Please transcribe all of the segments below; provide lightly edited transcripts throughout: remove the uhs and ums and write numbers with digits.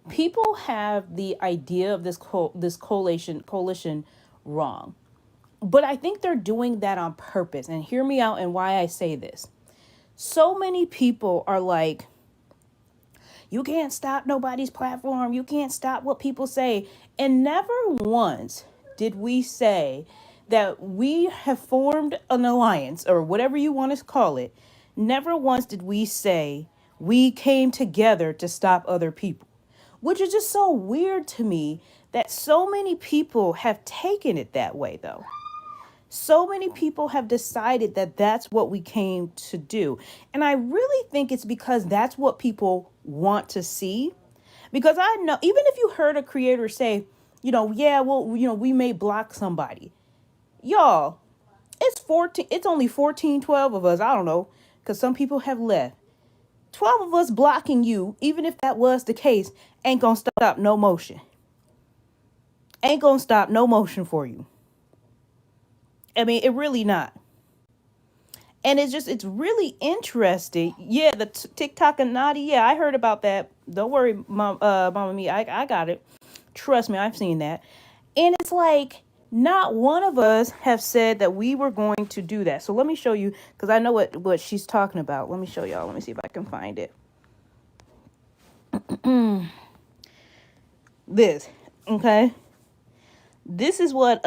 People have the idea of this coalition wrong. But I think they're doing that on purpose. And hear me out and why I say this. So many people are like, you can't stop nobody's platform. You can't stop what people say. And never once did we say that we have formed an alliance or whatever you want to call it. Never once did we say we came together to stop other people, which is just so weird to me that so many people have taken it that way, though. So many people have decided that that's what we came to do. And I really think it's because that's what people want to see. Because I know, even if you heard a creator say, yeah, well, we may block somebody. Y'all, it's only 14, 12 of us. I don't know, because some people have left. 12 of us blocking you, even if that was the case, ain't gonna stop no motion. Ain't gonna stop no motion for you. I mean, it really not. And it's really interesting. Yeah, the TikTok and Naughty. Yeah, I heard about that. Don't worry, Mama Me. I got it. Trust me, I've seen that. And it's like, not one of us have said that we were going to do that. So let me show you, because I know what she's talking about. Let me show y'all. Let me see if I can find it. This, okay? This is what,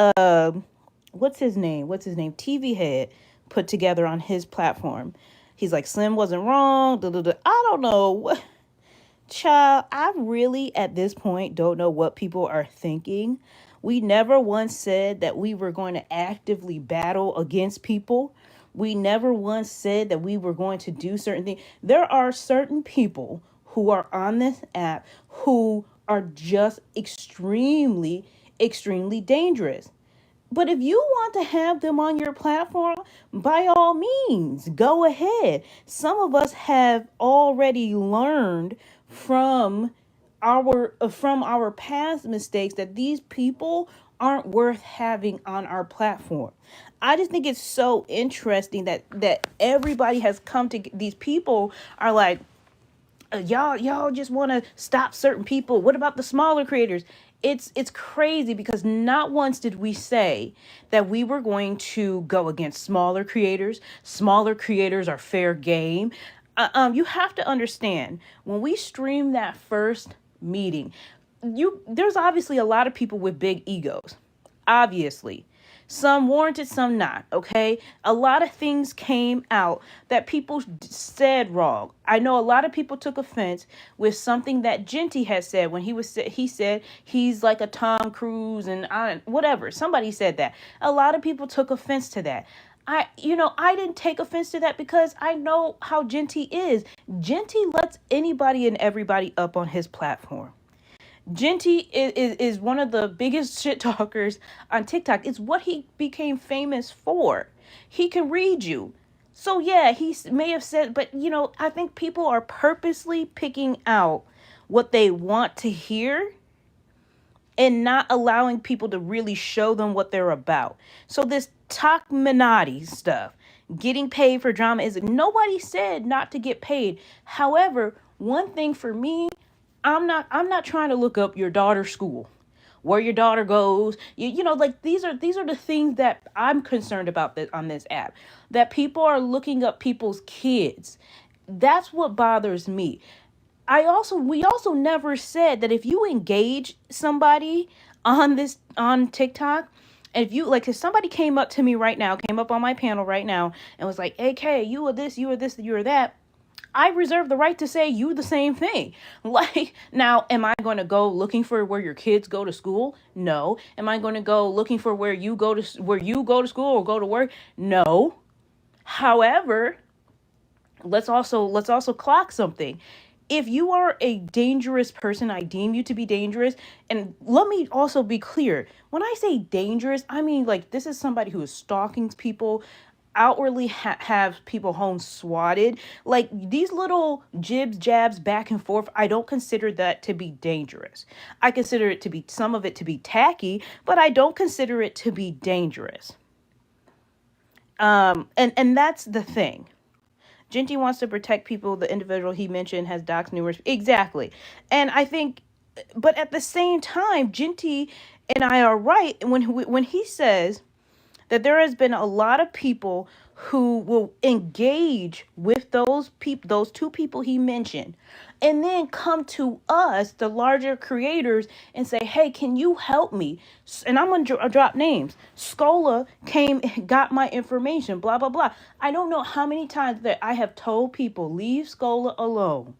what's his name? TV Head put together on his platform. He's like, Slim wasn't wrong. I don't know. Child, I really, at this point, don't know what people are thinking. We never once said that we were going to actively battle against people. We never once said that we were going to do certain things. There are certain people who are on this app who are just extremely, extremely dangerous. But if you want to have them on your platform, by all means, go ahead. Some of us have already learned from our past mistakes that these people aren't worth having on our platform. I just think it's so interesting that everybody has come to, these people are like, y'all just want to stop certain people. What about the smaller creators? It's crazy because not once did we say that we were going to go against smaller creators. Smaller creators are fair game. You have to understand, when we stream that first meeting, there's obviously a lot of people with big egos. Obviously. Some warranted, some not, okay? A lot of things came out that people said wrong. I know a lot of people took offense with something that Genty had said when he said he's like a Tom Cruise and whatever. Somebody said that. A lot of people took offense to that. I didn't take offense to that because I know how Genty is. Genty lets anybody and everybody up on his platform. Genty is one of the biggest shit talkers on TikTok. It's what he became famous for. He can read you. So yeah, he may have said, but I think people are purposely picking out what they want to hear and not allowing people to really show them what they're about. So this Talkminati stuff, getting paid for drama, nobody said not to get paid. However, one thing for me, I'm not trying to look up your daughter's school, where your daughter goes. Like these are the things that I'm concerned about on this app, that people are looking up people's kids. That's what bothers me. We also never said that if you engage somebody on TikTok, and if somebody came up to me right now, came up on my panel right now and was like, AK, you are this, you are this, you are that, I reserve the right to say you the same thing. Like, now, am I going to go looking for where your kids go to school? No. Am I going to go looking for where you go to school or go to work? No. However, let's also clock something. If you are a dangerous person, I deem you to be dangerous. And let me also be clear. When I say dangerous, I mean, like, this is somebody who is stalking people, outwardly have people home swatted. Like, these little jibs, jabs back and forth, I don't consider that to be dangerous. I consider it to be, some of it to be tacky, but I don't consider it to be dangerous. And that's the thing. Genty wants to protect people. The individual he mentioned has doxed numerous. Exactly. And I think But at the same time, Genty and I are right when he says that there has been a lot of people who will engage with those two people he mentioned, and then come to us, the larger creators, and say, hey, can you help me? And I'm going to drop names. Scola came, got my information, blah, blah, blah. I don't know how many times that I have told people, leave Scola alone.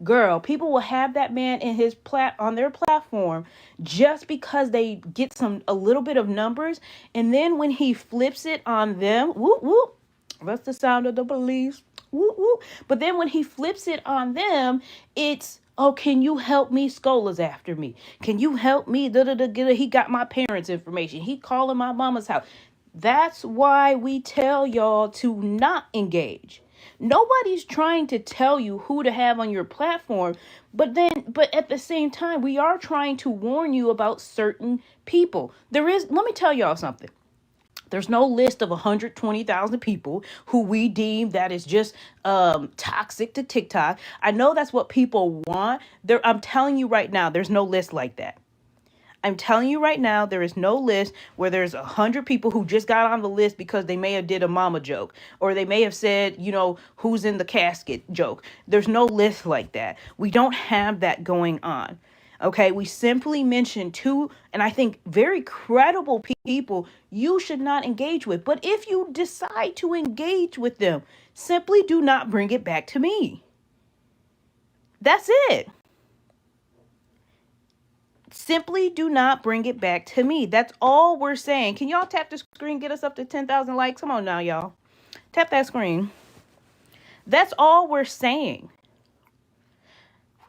Girl, people will have that man in on their platform just because they get a little bit of numbers, and then when he flips it on them, whoop whoop, that's the sound of the police, whoop whoop. But then when he flips it on them, it's, oh, can you help me? Scola's after me. Can you help me? He got my parents' information. He calling my mama's house. That's why we tell y'all to not engage. Nobody's trying to tell you who to have on your platform, but at the same time, we are trying to warn you about certain people. Let me tell y'all something. There's no list of 120,000 people who we deem that is just toxic to TikTok. I know that's what people want. I'm telling you right now, there's no list like that. I'm telling you right now, there is no list where there's 100 people who just got on the list because they may have did a mama joke, or they may have said, who's in the casket joke. There's no list like that. We don't have that going on. Okay, we simply mentioned two, and I think very credible people you should not engage with. But if you decide to engage with them, simply do not bring it back to me. That's it. Simply do not bring it back to me. That's all we're saying. Can y'all tap the screen, get us up to 10,000 likes? Come on now, y'all. Tap that screen. That's all we're saying.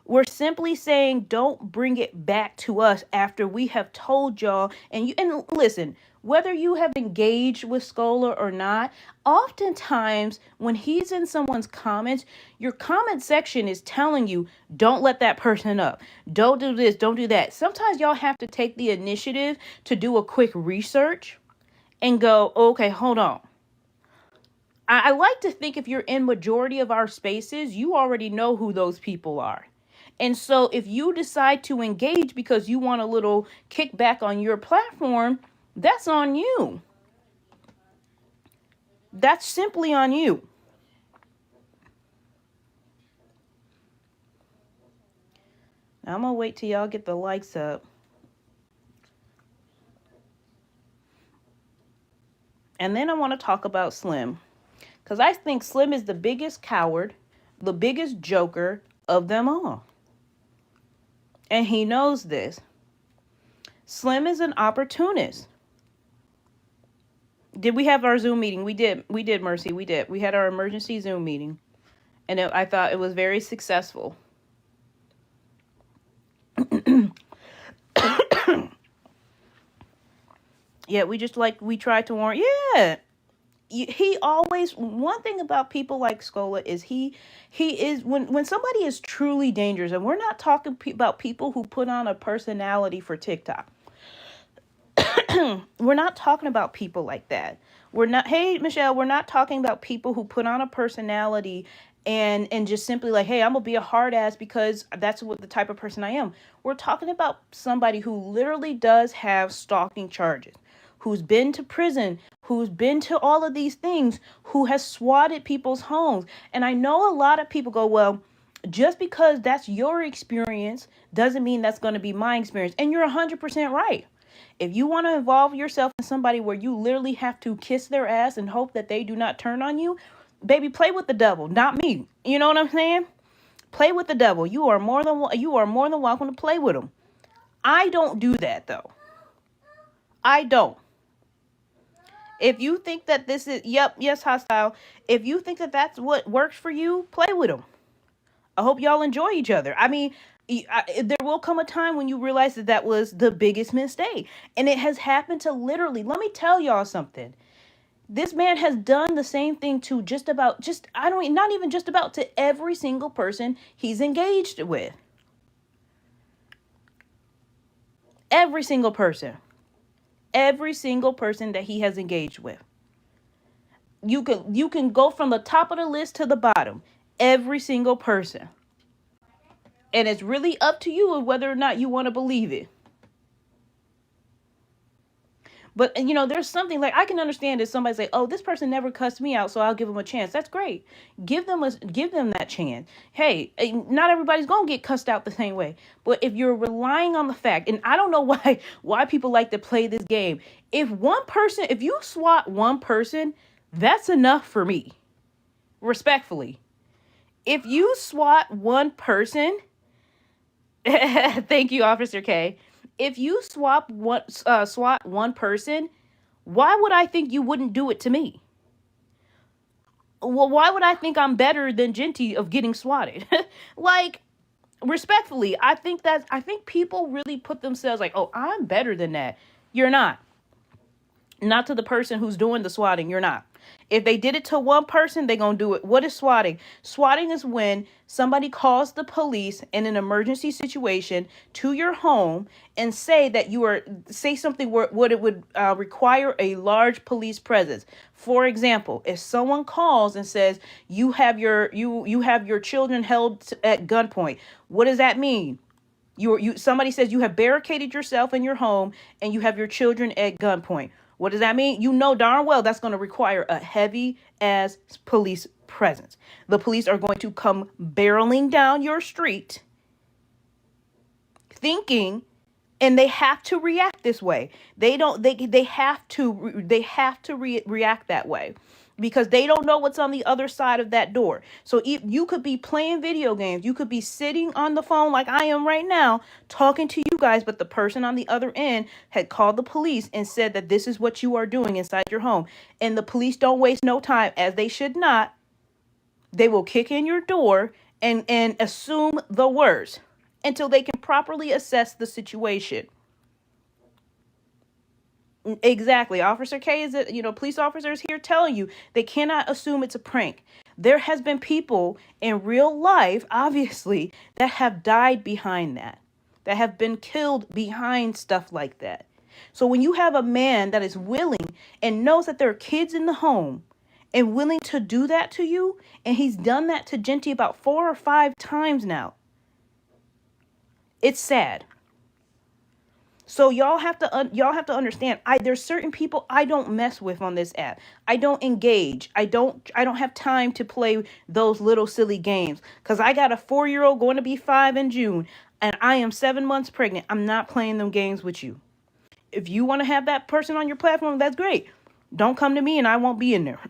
We're simply saying don't bring it back to us after we have told y'all. And listen, whether you have engaged with Scola or not, oftentimes when he's in someone's comments, your comment section is telling you, don't let that person up. Don't do this, don't do that. Sometimes y'all have to take the initiative to do a quick research and go, okay, hold on. I like to think if you're in majority of our spaces, you already know who those people are. And so if you decide to engage because you want a little kickback on your platform, that's on you. That's simply on you. Now I'm going to wait till y'all get the likes up. And then I want to talk about Slim. Because I think Slim is the biggest coward, the biggest joker of them all. And he knows this. Slim is an opportunist. Did we have our Zoom meeting? We did, Mercy. We did. We had our emergency Zoom meeting. And I thought it was very successful. Yeah, we tried to warn. Yeah. He always, one thing about people like Scola is he is, when somebody is truly dangerous, and we're not talking about people who put on a personality for TikTok. We're not talking about people like that. Hey, Michelle, we're not talking about people who put on a personality and just simply like, hey, I'm going to be a hard ass because that's what the type of person I am. We're talking about somebody who literally does have stalking charges, who's been to prison, who's been to all of these things, who has swatted people's homes. And I know a lot of people go, well, just because that's your experience doesn't mean that's going to be my experience. And you're 100% right. If you want to involve yourself in somebody where you literally have to kiss their ass and hope that they do not turn on you, baby, play with the devil, not me. You know what I'm saying? Play with the devil. You are more than welcome to play with him. I don't do that though. I don't. If you think that this is, yes, hostile. If you think that that's what works for you, play with them. I hope y'all enjoy each other. I mean, there will come a time when you realize that was the biggest mistake. And it has happened to literally, let me tell y'all something. This man has done the same thing to not even just about, to every single person he's engaged with. Every single person. Every single person that he has engaged with. You can go from the top of the list to the bottom. Every single person. And it's really up to you whether or not you want to believe it. But, you know, there's something like I can understand if somebody say, "Oh, this person never cussed me out, so I'll give them a chance." That's great. Give them that chance. Hey, not everybody's gonna get cussed out the same way. But if you're relying on the fact, and I don't know why people like to play this game. If you swat one person, that's enough for me. Respectfully, if you swat one person, thank you, Officer K. If you swat one person, why would I think you wouldn't do it to me? Well, why would I think I'm better than Genty of getting swatted? Like, respectfully, I think people really put themselves like, "Oh, I'm better than that." You're not. Not to the person who's doing the swatting. You're not. If they did it to one person, they're going to do it. What is swatting? Swatting is when somebody calls the police in an emergency situation to your home and say something where it would require a large police presence. For example, if someone calls and says you have your children held at gunpoint, what does that mean? Somebody says you have barricaded yourself in your home and you have your children at gunpoint. What does that mean? You know darn well that's going to require a heavy ass police presence. The police are going to come barreling down your street thinking, and they have to react this way. They have to react that way because they don't know what's on the other side of that door. So if you could be playing video games, you could be sitting on the phone like I am right now, talking to you guys, but the person on the other end had called the police and said that this is what you are doing inside your home. And the police don't waste no time, as they should not. They will kick in your door and assume the worst until they can properly assess the situation. Exactly. Officer K police officers here telling you they cannot assume it's a prank. There has been people in real life, obviously, that have died behind that have been killed behind stuff like that. So when you have a man that is willing and knows that there are kids in the home and willing to do that to you, and he's done that to Genty about 4 or 5 times now, it's sad. So y'all have to understand. There's certain people I don't mess with on this app. I don't engage. I don't have time to play those little silly games because I got a 4-year-old going to be 5 in June, and I am 7 months pregnant. I'm not playing them games with you. If you want to have that person on your platform, that's great. Don't come to me, and I won't be in there.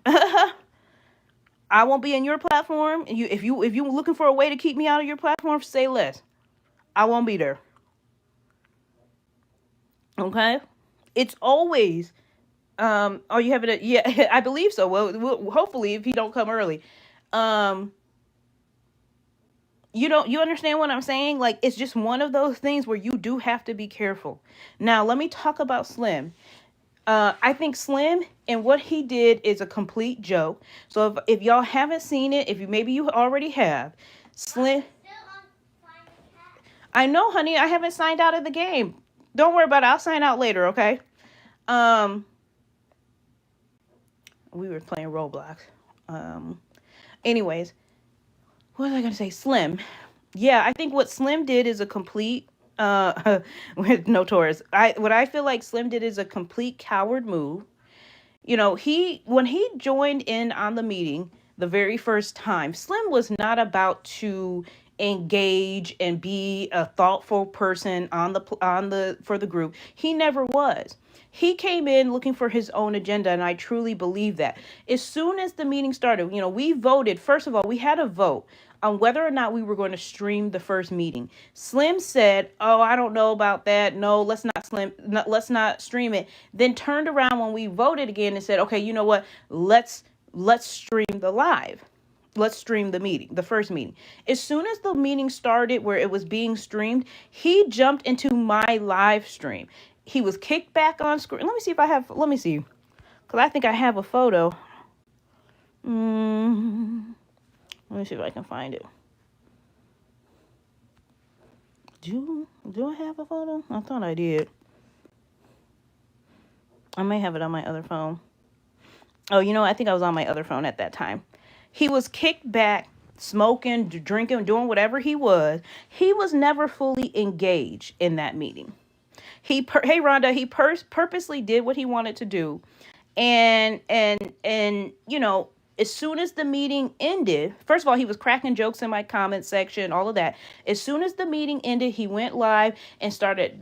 I won't be in your platform. If you're looking for a way to keep me out of your platform, say less. I won't be there. Okay, it's always, are you having yeah, I believe so. Well, hopefully if he don't come early, you understand what I'm saying? Like, it's just one of those things where you do have to be careful. Now, let me talk about Slim. I think Slim and what he did is a complete joke. So if y'all haven't seen it, maybe you already have, Slim. I know, honey, I haven't signed out of the game. Don't worry about it. I'll sign out later, okay? We were playing Roblox. Anyways, what was I going to say? Slim. Yeah, I think what Slim did is a complete, with no Taurus. What I feel like Slim did is a complete coward move. You know, when he joined in on the meeting the very first time, Slim was not about to engage and be a thoughtful person for the group. He never was. He came in looking for his own agenda, and I truly believe that. As soon as the meeting started, we voted. First of all, we had a vote on whether or not we were going to stream the first meeting. Slim said, "Oh, I don't know about that. No, let's not stream it." Then turned around when we voted again and said, "Okay, you know what? Let's stream the live. Let's stream the meeting, the first meeting." As soon as the meeting started where it was being streamed, he jumped into my live stream. He was kicked back on screen. Let me see. Because I think I have a photo. Let me see if I can find it. Do I have a photo? I thought I did. I may have it on my other phone. Oh, I think I was on my other phone at that time. He was kicked back smoking, drinking, doing whatever he was never fully engaged in that meeting. Hey Rhonda, he purposely did what he wanted to do, and as soon as the meeting ended, first of all, he was cracking jokes in my comment section, all of that. As soon as the meeting ended, he went live and started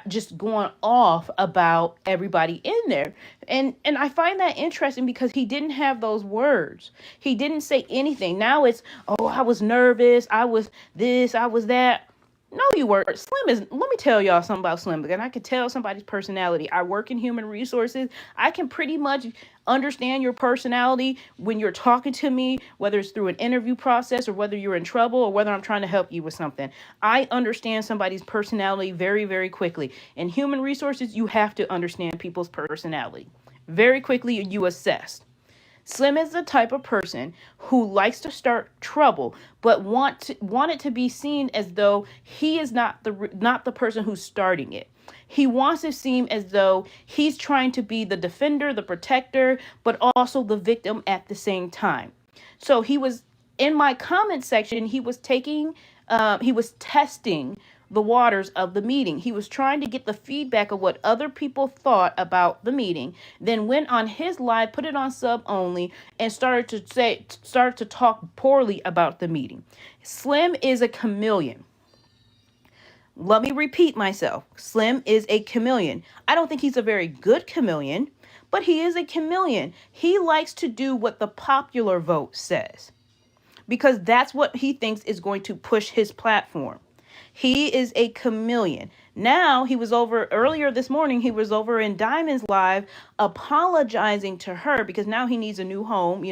just going off about everybody in there. And I find that interesting because he didn't have those words. He didn't say anything. Now it's, oh, I was nervous, I was this, I was that. No, you weren't. Slim is, let me tell y'all something about Slim, because I can tell somebody's personality. I work in human resources. I can pretty much understand your personality when you're talking to me, whether it's through an interview process or whether you're in trouble or whether I'm trying to help you with something. I understand somebody's personality very, very quickly. In human resources, you have to understand people's personality. Very quickly, you assess. Slim is the type of person who likes to start trouble, but want it to be seen as though he is not the person who's starting it. He wants to seem as though he's trying to be the defender, the protector, but also the victim at the same time. So he was in my comment section. He was testing the waters of the meeting. He was trying to get the feedback of what other people thought about the meeting, then went on his live, put it on sub only, and started to talk poorly about the meeting. Slim is a chameleon. Let me repeat myself. Slim is a chameleon. I don't think he's a very good chameleon, but he is a chameleon. He likes to do what the popular vote says, because that's what he thinks is going to push his platform. He is a chameleon. Now, earlier this morning, he was over in Diamond's live apologizing to her because now he needs a new home,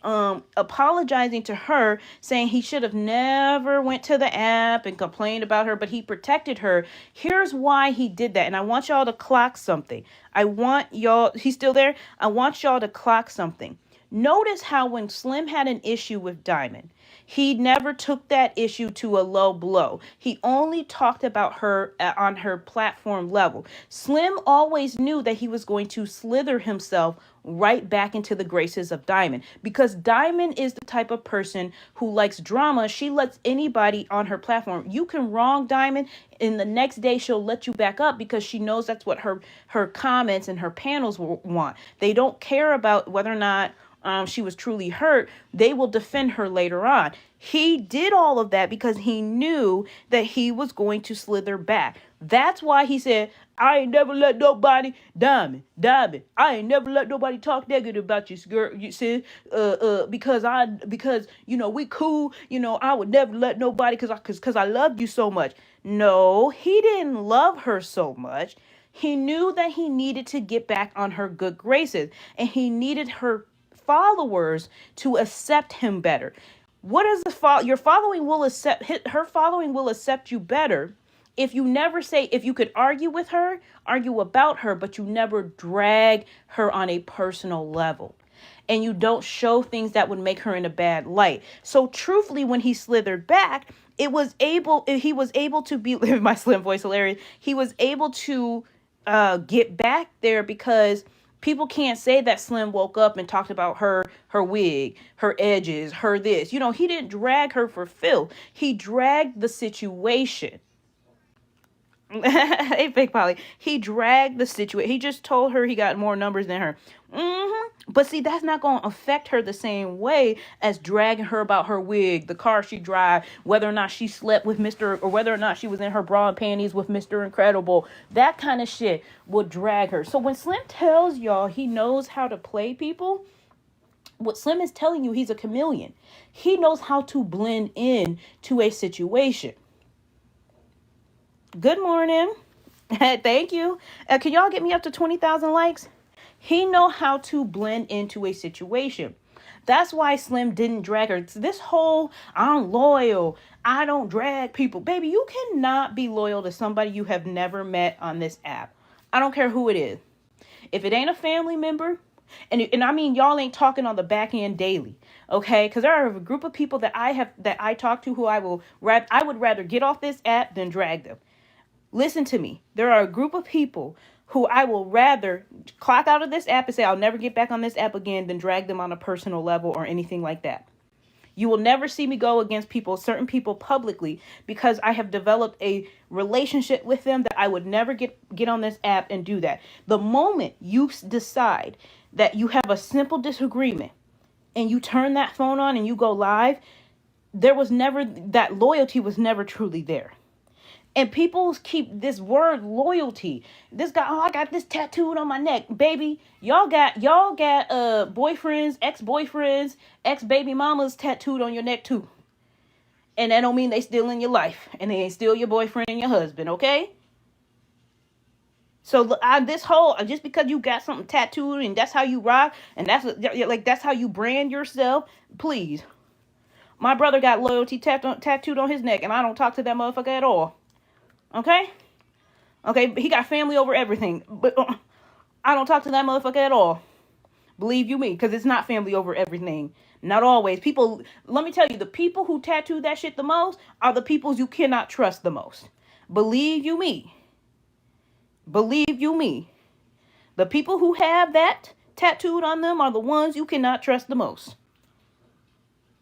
apologizing to her, saying he should have never went to the app and complained about her, but he protected her. Here's why he did that. And I want y'all to clock something. He's still there? I want y'all to clock something. Notice how when Slim had an issue with Diamond, he never took that issue to a low blow. He only talked about her on her platform level. Slim always knew that he was going to slither himself right back into the graces of Diamond, because Diamond is the type of person who likes drama. She lets anybody on her platform. You can wrong Diamond, and the next day she'll let you back up because she knows that's what her comments and her panels want. They don't care about whether or not she was truly hurt. They will defend her later on. He did all of that because he knew that he was going to slither back. That's why he said, I ain't never let nobody, Diamond, I ain't never let nobody talk negative about you, girl, you see, because we cool, I would never let nobody, because I love you so much. No, he didn't love her so much. He knew that he needed to get back on her good graces, and he needed her followers to accept him better. What is your following will accept? Her following will accept you better if you could argue with her, argue about her, but you never drag her on a personal level, and you don't show things that would make her in a bad light. So truthfully, when he slithered back, he was able to be, my Slim voice hilarious, he was able to get back there because people can't say that Slim woke up and talked about her wig, her edges, her this. He didn't drag her for filth. He dragged the situation. Hey, fake Polly. He dragged the situation. He just told her he got more numbers than her. But see, that's not going to affect her the same way as dragging her about her wig, the car she drive, whether or not she slept with Mr. or whether or not she was in her bra and panties with Mr. Incredible. That kind of shit will drag her. So when Slim tells y'all he knows how to play people, what Slim is telling you, he's a chameleon. He knows how to blend in to a situation. Good morning. Thank you. Can y'all get me up to 20,000 likes? He know how to blend into a situation. That's why Slim didn't drag her. It's this whole, I'm loyal, I don't drag people. Baby, you cannot be loyal to somebody you have never met on this app. I don't care who it is. If it ain't a family member, and I mean, y'all ain't talking on the back end daily, okay? Because there are a group of people that I talk to who I would rather get off this app than drag them. Listen to me. There are a group of people who I will rather clock out of this app and say I'll never get back on this app again than drag them on a personal level or anything like that. You will never see me go against certain people publicly, because I have developed a relationship with them that I would never get on this app and do that. The moment you decide that you have a simple disagreement and you turn that phone on and you go live, that loyalty was never truly there. And people keep this word loyalty. This guy, oh, I got this tattooed on my neck, baby. Y'all got boyfriends, ex-boyfriends, ex-baby mamas tattooed on your neck too. And that don't mean they still in your life, and they ain't still your boyfriend and your husband, okay? So just because you got something tattooed and that's how you rock, and that's how you brand yourself, please. My brother got loyalty tattooed on his neck, and I don't talk to that motherfucker at all. Okay? Okay, he got family over everything, but I don't talk to that motherfucker at all. Believe you me, because it's not family over everything. Not always. People, let me tell you, the people who tattoo that shit the most are the people you cannot trust the most. Believe you me. Believe you me. The people who have that tattooed on them are the ones you cannot trust the most.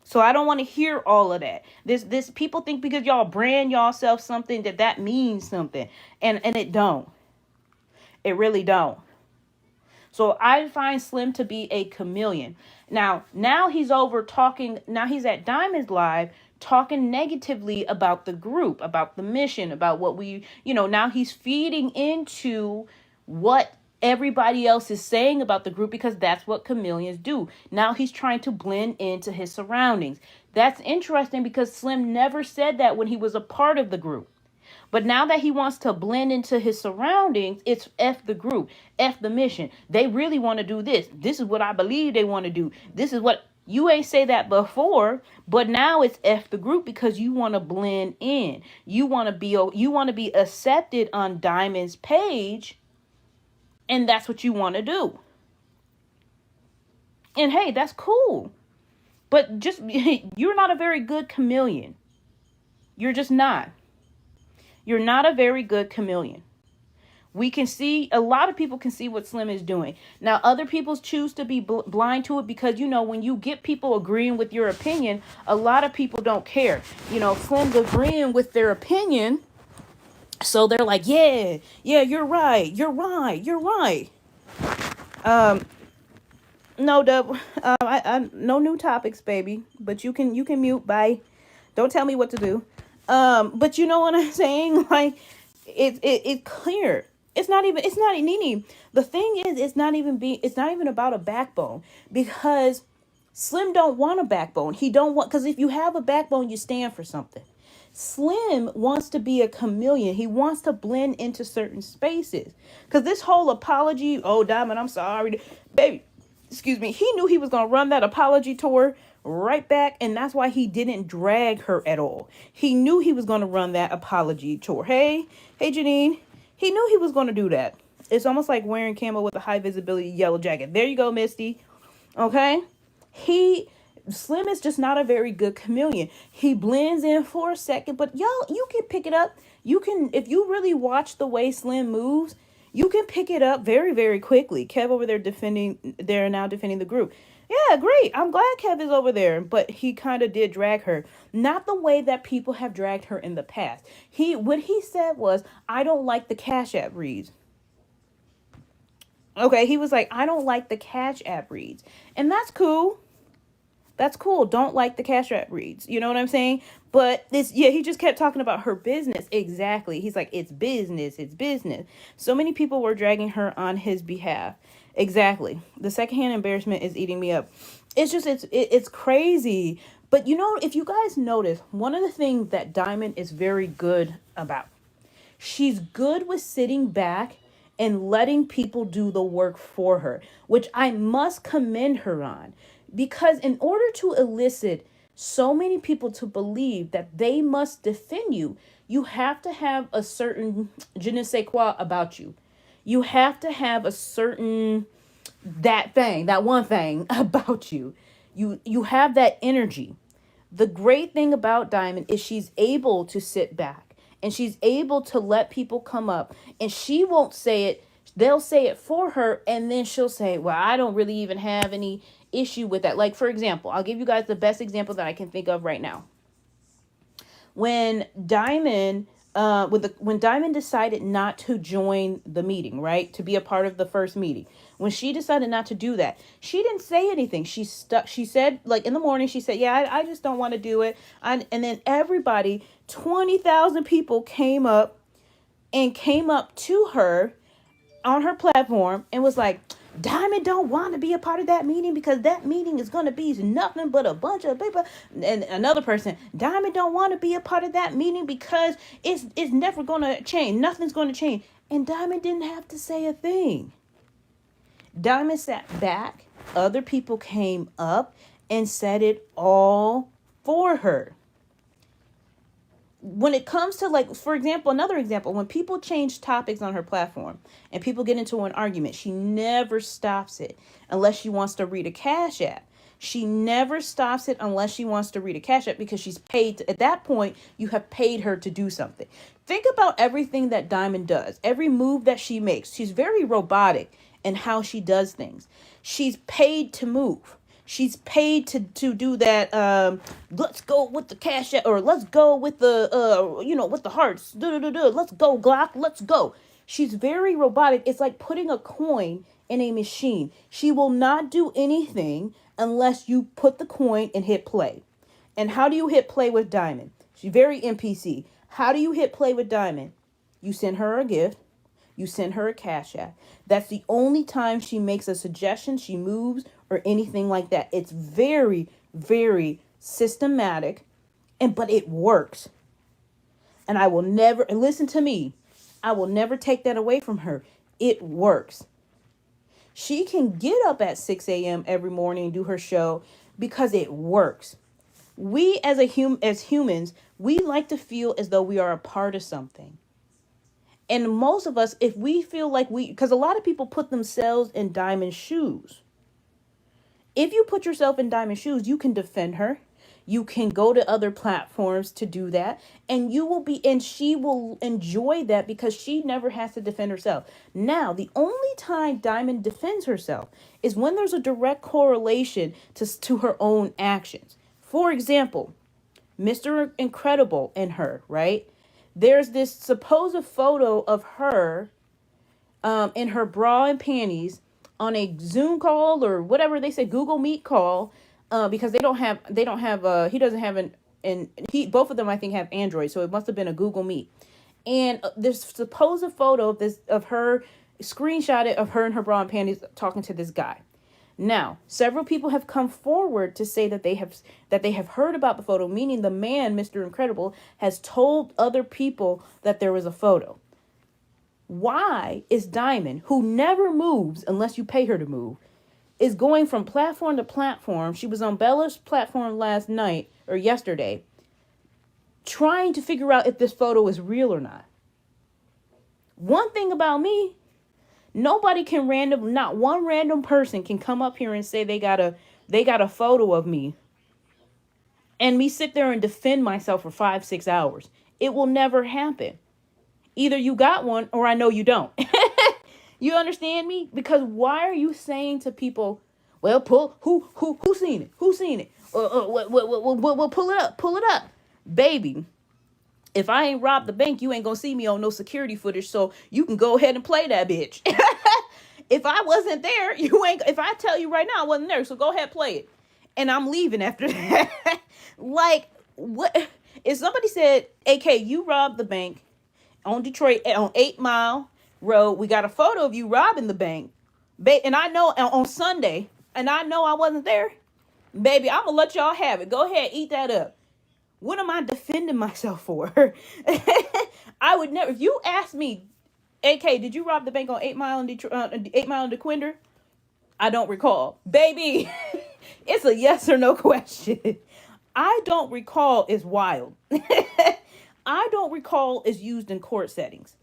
So I don't want to hear all of that. This people think because y'all brand yourself something that means something. And it don't. It really don't. So I find Slim to be a chameleon. Now he's over talking. Now he's at Diamond's Live talking negatively about the group, about the mission, about what now he's feeding into what everybody else is saying about the group, because that's what chameleons do. Now he's trying to blend into his surroundings. That's interesting, because Slim never said that when he was a part of the group. But now that he wants to blend into his surroundings, it's F the group, F the mission. They really want to do this. This is what I believe they want to do. This is what you ain't say that before, but now it's F the group, because you want to blend in. You want to be accepted on Diamond's page. And that's what you want to do. And hey, that's cool. But you're not a very good chameleon. You're just not. You're not a very good chameleon. A lot of people can see what Slim is doing. Now, other people choose to be blind to it, because, when you get people agreeing with your opinion, a lot of people don't care. Slim's agreeing with their opinion. So they're like, yeah, you're right. No, Dub, I no new topics, baby. But you can mute. Bye. Don't tell me what to do. But you know what I'm saying? Like, it's clear. It's not Nene. The thing is, it's not even about a backbone, because Slim don't want a backbone. Because if you have a backbone, you stand for something. Slim wants to be a chameleon. He wants to blend into certain spaces. Because this whole apology, oh, Diamond, I'm sorry. Baby, excuse me. He knew he was going to run that apology tour right back. And that's why he didn't drag her at all. He knew he was going to run that apology tour. Hey, Janine. He knew he was going to do that. It's almost like wearing camo with a high visibility yellow jacket. There you go, Misty. Okay? Slim is just not a very good chameleon. He blends in for a second, but y'all, you can pick it up. If you really watch the way Slim moves, you can pick it up very, very quickly. Kev over there they're now defending the group. Yeah, great. I'm glad Kev is over there, but he kind of did drag her. Not the way that people have dragged her in the past. What he said was, I don't like the Cash App reads. Okay, he was like, I don't like the Cash App reads. And that's cool. That's cool. Don't like the Cash App reads. You know what I'm saying? But he just kept talking about her business. Exactly. He's like, it's business. So many people were dragging her on his behalf. Exactly. The secondhand embarrassment is eating me up. It's crazy. But if you guys notice, one of the things that Diamond is very good about, she's good with sitting back and letting people do the work for her, which I must commend her on. Because in order to elicit so many people to believe that they must defend you, you have to have a certain je ne sais quoi about you. You have to have a certain that one thing about you. You have that energy. The great thing about Diamond is she's able to sit back and she's able to let people come up, and she won't say it. They'll say it for her, and then she'll say, well, I don't really even have any issue with that. Like, for example, I'll give you guys the best example that I can think of right now. When Diamond when Diamond decided not to join the meeting, right, to be a part of the first meeting, when she decided not to do that, she didn't say anything. She said, like, in the morning, she said, yeah, I just don't want to do it. And then everybody, 20,000 people came up to her on her platform and was like, Diamond don't want to be a part of that meeting because that meeting is going to be nothing but a bunch of people. And another person, Diamond don't want to be a part of that meeting because it's never going to change. Nothing's going to change. And Diamond didn't have to say a thing. Diamond sat back. Other people came up and said it all for her. When it comes to, like, for example, another example, when people change topics on her platform and people get into an argument, she never stops it unless she wants to read a Cash App. She never stops it unless she wants to read a Cash App because she's paid. At that point, you have paid her to do something. Think about everything that Diamond does, every move that she makes. She's very robotic in how she does things. She's paid to move. She's paid to do that. Let's go with the Cash App, or let's go with the, with the hearts. Let's go, Glock. Let's go. She's very robotic. It's like putting a coin in a machine. She will not do anything unless you put the coin and hit play. And how do you hit play with Diamond? She's very NPC. How do you hit play with Diamond? You send her a gift. You send her a Cash App. That's the only time she makes a suggestion, she moves, or anything like that. It's very, very systematic, but it works. And I will never, and listen to me, I will never take that away from her. It works. She can get up at 6 a.m. every morning and do her show because it works. We as humans, we like to feel as though we are a part of something. And most of us, if we feel like because a lot of people put themselves in Diamond's shoes. If you put yourself in Diamond's shoes, you can defend her. You can go to other platforms to do that. And she will enjoy that because she never has to defend herself. Now, the only time Diamond defends herself is when there's a direct correlation to her own actions. For example, Mr. Incredible and her, right? There's this supposed photo of her in her bra and panties on a Zoom call or whatever they say, Google Meet call, because he doesn't have both of them I think have Android, so it must have been a Google Meet. And there's supposed photo of her screenshotted of her in her bra and panties talking to this guy. Now, several people have come forward to say that they have heard about the photo, meaning the man, Mr. Incredible, has told other people that there was a photo. Why is Diamond, who never moves unless you pay her to move, is going from platform to platform? She was on Bella's platform last night or yesterday, trying to figure out if this photo is real or not. One thing about me, not one random person can come up here and say they got a photo of me and me sit there and defend myself for 5-6 hours. It will never happen. Either you got one or I know you don't. You understand me? Because why are you saying to people, well, who seen it? Who seen it? Well, pull it up. Baby, if I ain't robbed the bank, you ain't gonna see me on no security footage, so you can go ahead and play that bitch. If I wasn't there, if I tell you right now I wasn't there, so go ahead, play it. And I'm leaving after that. Like, what? If somebody said, AK, you robbed the bank on Detroit, on 8 Mile Road, we got a photo of you robbing the bank, and I know on Sunday, and I know I wasn't there, baby, I'm gonna let y'all have it. Go ahead, eat that up. What am I defending myself for? I would never. If you ask me, AK, did you rob the bank on 8 Mile and 8 Mile and DeQuinder? I don't recall. Baby, it's a yes or no question. I don't recall is wild. I don't recall is used in court settings.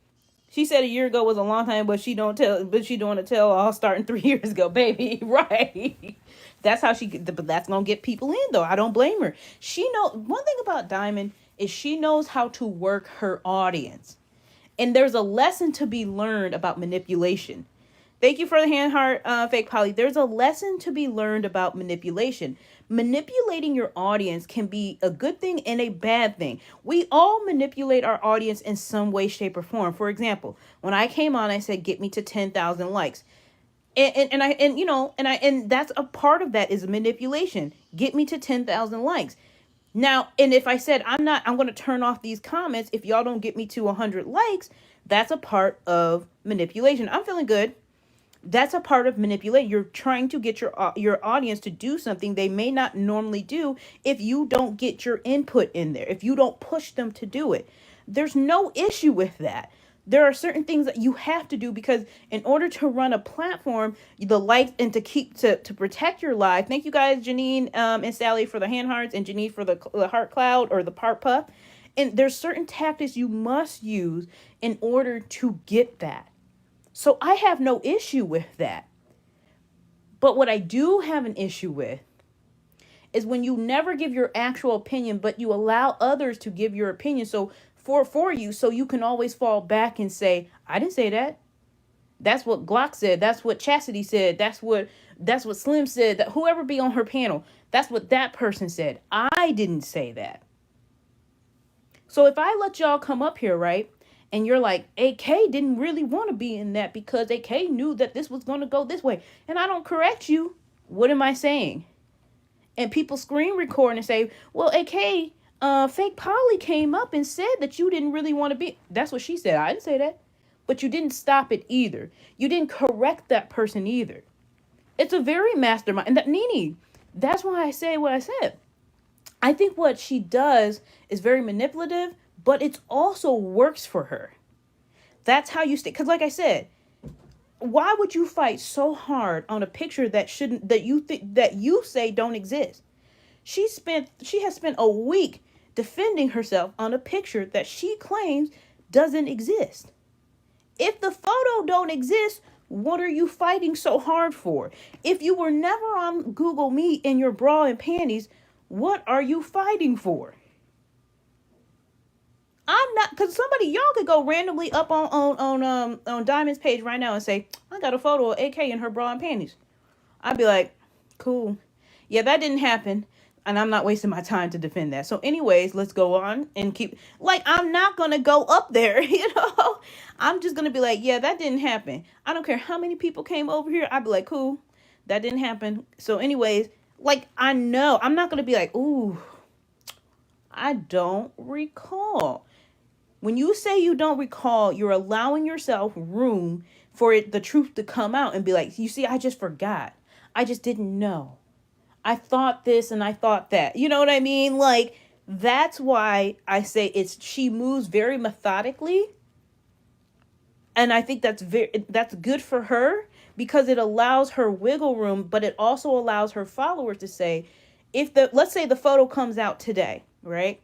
She said a year ago was a long time, but she don't want to tell all starting 3 years ago, baby. Right. That's how but that's going to get people in, though. I don't blame her. One thing about Diamond is she knows how to work her audience. And there's a lesson to be learned about manipulation. Thank you for the hand heart, fake Polly. There's a lesson to be learned about manipulation. Manipulating your audience can be a good thing and a bad thing. We all manipulate our audience in some way, shape, or form. For example, when I came on, I said, "Get me to 10,000 likes." And that's a part of that is manipulation. Get me to 10,000 likes. Now, and if I said I'm going to turn off these comments if y'all don't get me to 100 likes, that's a part of manipulation. I'm feeling good. That's a part of manipulate. You're trying to get your audience to do something they may not normally do if you don't get your input in there, if you don't push them to do it. There's no issue with that. There are certain things that you have to do because in order to run a platform, the likes and to protect your life. Thank you guys, Janine and Sally for the hand hearts and Janine for the heart cloud or the part puff. And there's certain tactics you must use in order to get that. So I have no issue with that. But what I do have an issue with is when you never give your actual opinion, but you allow others to give your opinion for you, so you can always fall back and say, I didn't say that. That's what Glock said. That's what Chastity said. That's what Slim said. That whoever be on her panel, that's what that person said. I didn't say that. So if I let y'all come up here, right? And you're like, AK didn't really want to be in that because AK knew that this was going to go this way. And I don't correct you. What am I saying? And people screen record and say, well, AK, fake Polly came up and said that you didn't really want to be. That's what she said. I didn't say that. But you didn't stop it either. You didn't correct that person either. It's a very mastermind. And that Nene, that's why I say what I said. I think what she does is very manipulative, but it also works for her. That's how you stay. Because like I said, why would you fight so hard on a picture that you say don't exist? She has spent a week defending herself on a picture that she claims doesn't exist. If the photo don't exist, what are you fighting so hard for? If you were never on Google Meet in your bra and panties, what are you fighting for? I'm not, because y'all could go randomly up on Diamond's page right now and say, I got a photo of AK in her bra and panties. I'd be like, cool. Yeah, that didn't happen. And I'm not wasting my time to defend that. So anyways, let's go on and keep, I'm not going to go up there, I'm just going to be like, yeah, that didn't happen. I don't care how many people came over here. I'd be like, cool, that didn't happen. So anyways, I know, I'm not going to be like, ooh, I don't recall. When you say you don't recall, you're allowing yourself room for the truth to come out and be like, you see, I just forgot. I just didn't know. I thought this and I thought that. You know what I mean? That's why I say she moves very methodically. And I think that's good for her because it allows her wiggle room, but it also allows her followers to say, let's say the photo comes out today, right?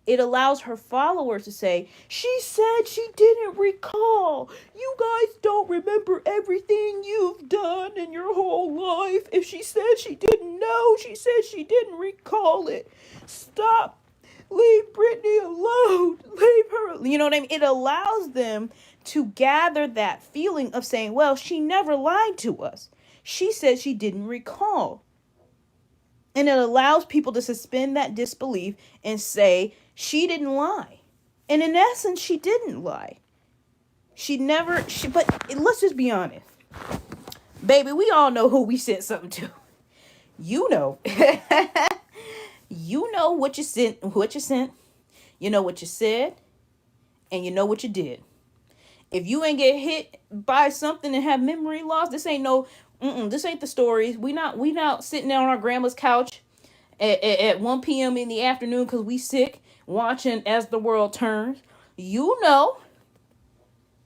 It allows her followers to say, she said she didn't recall. You guys don't remember everything you've done in your whole life. If she said she didn't know, she said she didn't recall it. Stop. Leave Brittany alone. Leave her. You know what I mean? It allows them to gather that feeling of saying, well, she never lied to us. She said she didn't recall. And it allows people to suspend that disbelief and say, she didn't lie. And in essence, she didn't lie. But let's just be honest. Baby, we all know who we sent something to. You know. You know what you sent. You know what you said. And you know what you did. If you ain't get hit by something and have memory loss, this ain't the stories. We not sitting on our grandma's couch at 1 p.m. in the afternoon because we sick watching As the World Turns. You know.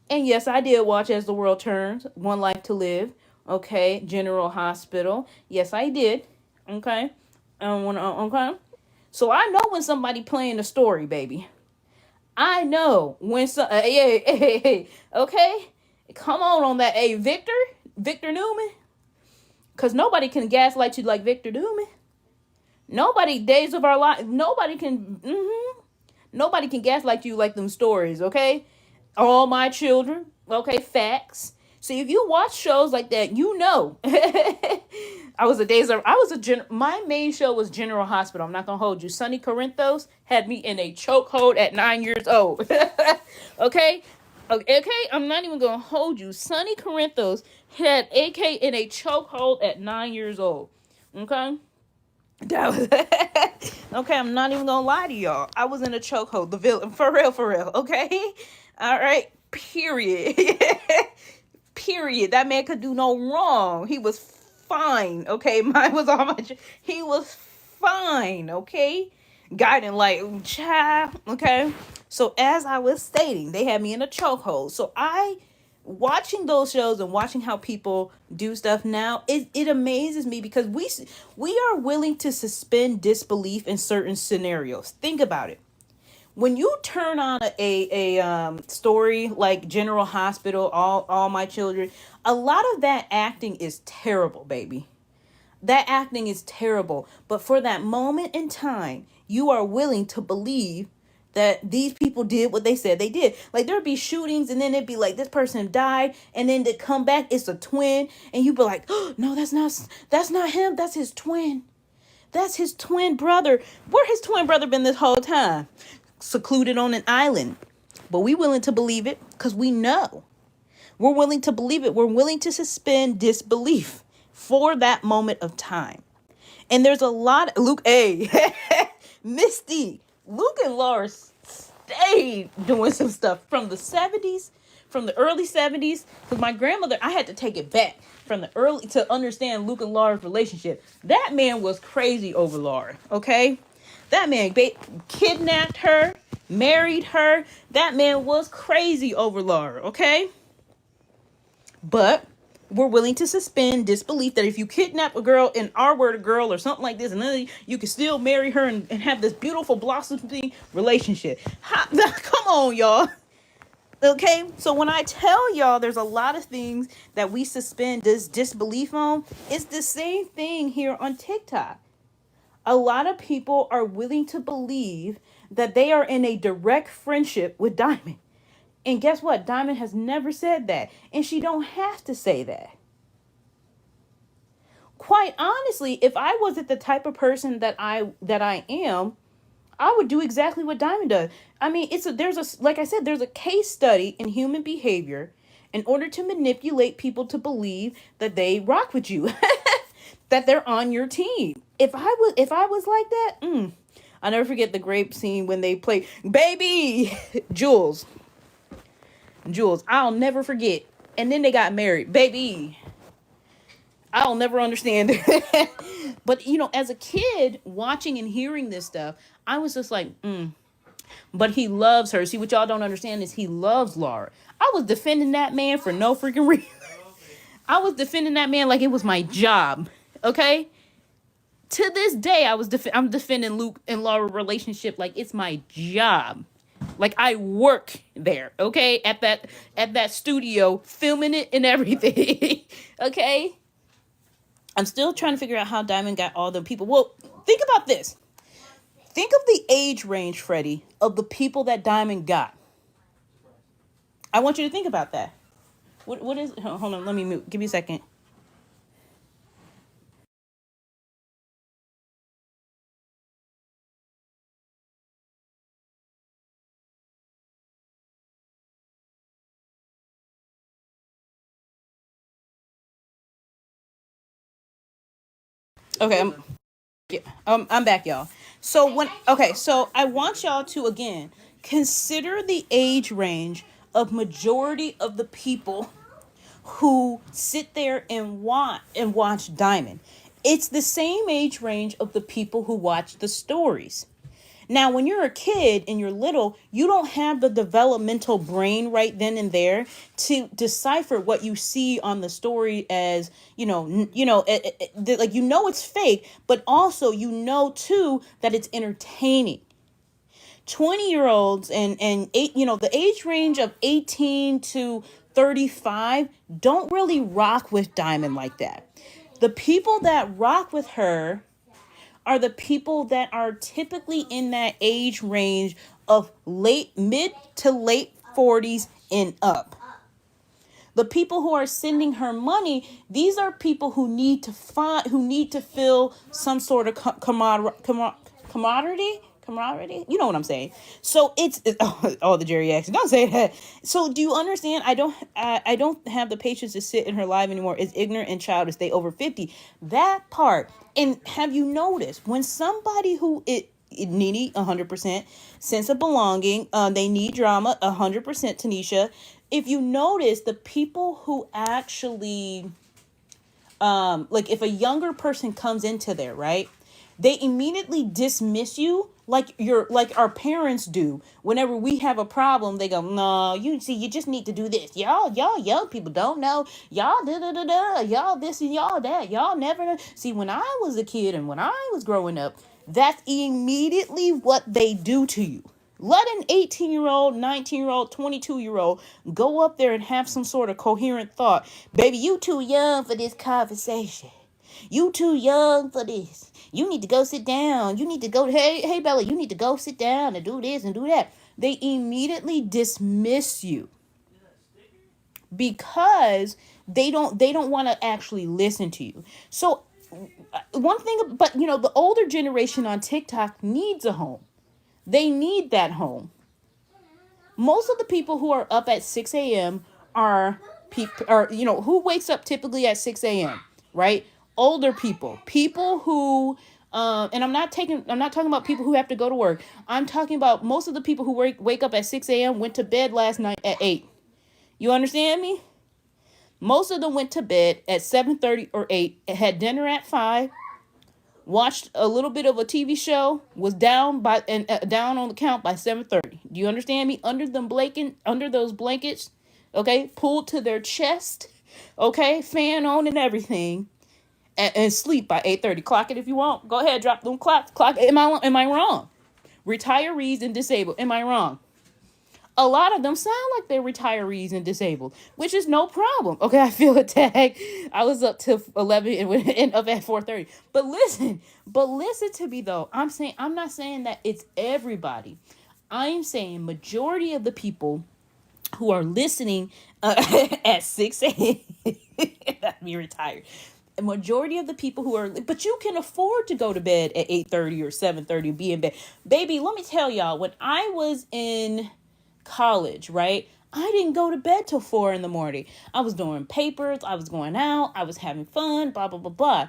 And yes, I did watch As the World Turns, One Life to Live. Okay, General Hospital. Yes, I did. Okay. Okay. So I know when somebody playing a story, baby. I know when hey, okay? Come on that. Hey, Victor Newman. Because nobody can gaslight you like Victor Newman. Nobody, Days of Our Life, nobody can gaslight you like them stories, okay? All My Children, okay, facts. See, if you watch shows like that, you know. My main show was General Hospital. I'm not gonna hold you. Sonny Corinthos had me in a chokehold at 9 years old. Okay? Okay, I'm not even gonna hold you. Sonny Corinthos had AK in a chokehold at 9 years old. Okay? That was okay. I'm not even gonna lie to y'all. I was in a chokehold. The villain, for real. Okay, all right. Period. Period. That man could do no wrong. He was fine. Okay, mine was all my. He was fine. Okay, guiding like child. Okay, so as I was stating, they had me in a chokehold. So I watching those shows and watching how people do stuff now, it amazes me because we are willing to suspend disbelief in certain scenarios. Think about it. When you turn on a story like General Hospital, all my children, a lot of that acting is terrible, baby. That acting is terrible. But for that moment in time, you are willing to believe that these people did what they said they did. Like there'd be shootings and then it'd be like this person died and then they come back, it's a twin, and you'd be like, oh, no, that's not him, that's his twin. That's his twin brother. Where his twin brother been this whole time? Secluded on an island. But we willing to believe it because we know. We're willing to believe it. We're willing to suspend disbelief for that moment of time. And there's a lot. Luke A. Misty. Luke and Laura stayed doing some stuff from the 70s, from the early 70s. Because my grandmother, I had to take it back from the early to understand Luke and Laura's relationship. That man was crazy over Laura. Okay? That man kidnapped her, married her. That man was crazy over Laura. Okay? But we're willing to suspend disbelief that if you kidnap a girl, in our word, a girl or something like this, and then you can still marry her and have this beautiful blossoming relationship. Come on, y'all. Okay, so when I tell y'all there's a lot of things that we suspend this disbelief on, it's the same thing here on TikTok. A lot of people are willing to believe that they are in a direct friendship with Diamond. And guess what? Diamond has never said that. And she don't have to say that. Quite honestly, if I wasn't the type of person that I am, I would do exactly what Diamond does. I mean, like I said, there's a case study in human behavior in order to manipulate people to believe that they rock with you, that they're on your team. If I was like that, I'll never forget the grape scene when they play Baby Jules, I'll never forget. And then they got married. Baby, I'll never understand it. But, as a kid, watching and hearing this stuff, I was just like, But he loves her. See, what y'all don't understand is he loves Laura. I was defending that man for no freaking reason. I was defending that man like it was my job. Okay? To this day, I'm defending Luke and Laura relationship like it's my job. Like I work there, okay? At that studio, filming it and everything. Okay? I'm still trying to figure out how Diamond got all the people. Well, think about this. Think of the age range, Freddie, of the people that Diamond got. I want you to think about that. What is... Hold on, let me mute. Give me a second. Okay, I'm back, y'all. So I want y'all to again consider the age range of majority of the people who sit there and watch Diamond. It's the same age range of the people who watch the stories. Now, when you're a kid and you're little, you don't have the developmental brain right then and there to decipher what you see on the story as, like, it's fake, but also, too, that it's entertaining. 20-year-olds and the age range of 18 to 35 don't really rock with Diamond like that. The people that rock with her are the people that are typically in that age range of mid to late 40s and up. The people who are sending her money, these are people who need to feel some sort of camaraderie. You know what I'm saying? So it's oh, the Jerry accent. Don't say that. So do you understand? I don't have the patience to sit in her live anymore. It's ignorant and childish. They over 50. That part. And have you noticed when somebody who it needy 100% sense of belonging, they need drama 100%, Tanisha. If you notice, the people who actually like if a younger person comes into there, right, they immediately dismiss you like our parents do. Whenever we have a problem, they go, no, you just need to do this. Y'all young people don't know. Y'all y'all this and y'all that. Y'all never know. See, when I was a kid and when I was growing up, that's immediately what they do to you. Let an 18-year-old, 19-year-old, 22-year-old go up there and have some sort of coherent thought. Baby, you too young for this conversation. You too young for this. You need to go sit down. You need to go, hey, Bella, you need to go sit down and do this and do that. They immediately dismiss you because they don't want to actually listen to you. So one thing, but the older generation on TikTok needs a home. They need that home. Most of the people who are up at 6 a.m. are who wakes up typically at 6 a.m., right? Older people who, and I'm not talking about people who have to go to work. I'm talking about most of the people who wake up at 6 a.m. went to bed last night at 8. You understand me? Most of them went to bed at 7:30 or 8, had dinner at 5, watched a little bit of a TV show, was down down on the count by 7:30. Do you understand me? Under those blankets, okay, pulled to their chest, okay, fan on and everything, and sleep by 8:30. Clock it if you want. Go ahead, drop them clocks. Clock. Am I wrong? Retirees and disabled. Am I wrong? A lot of them sound like they're retirees and disabled, which is no problem. Okay, I feel attacked. I was up till 11 and up at 4:30. But listen to me though. I'm not saying that it's everybody. I'm saying majority of the people who are listening at 6 a.m. me retired. A majority of the people who are, but you can afford to go to bed at 8:30 or 7:30 and be in bed. Baby, let me tell y'all, when I was in college, right, I didn't go to bed till 4 in the morning. I was doing papers, I was going out, I was having fun, blah blah blah blah.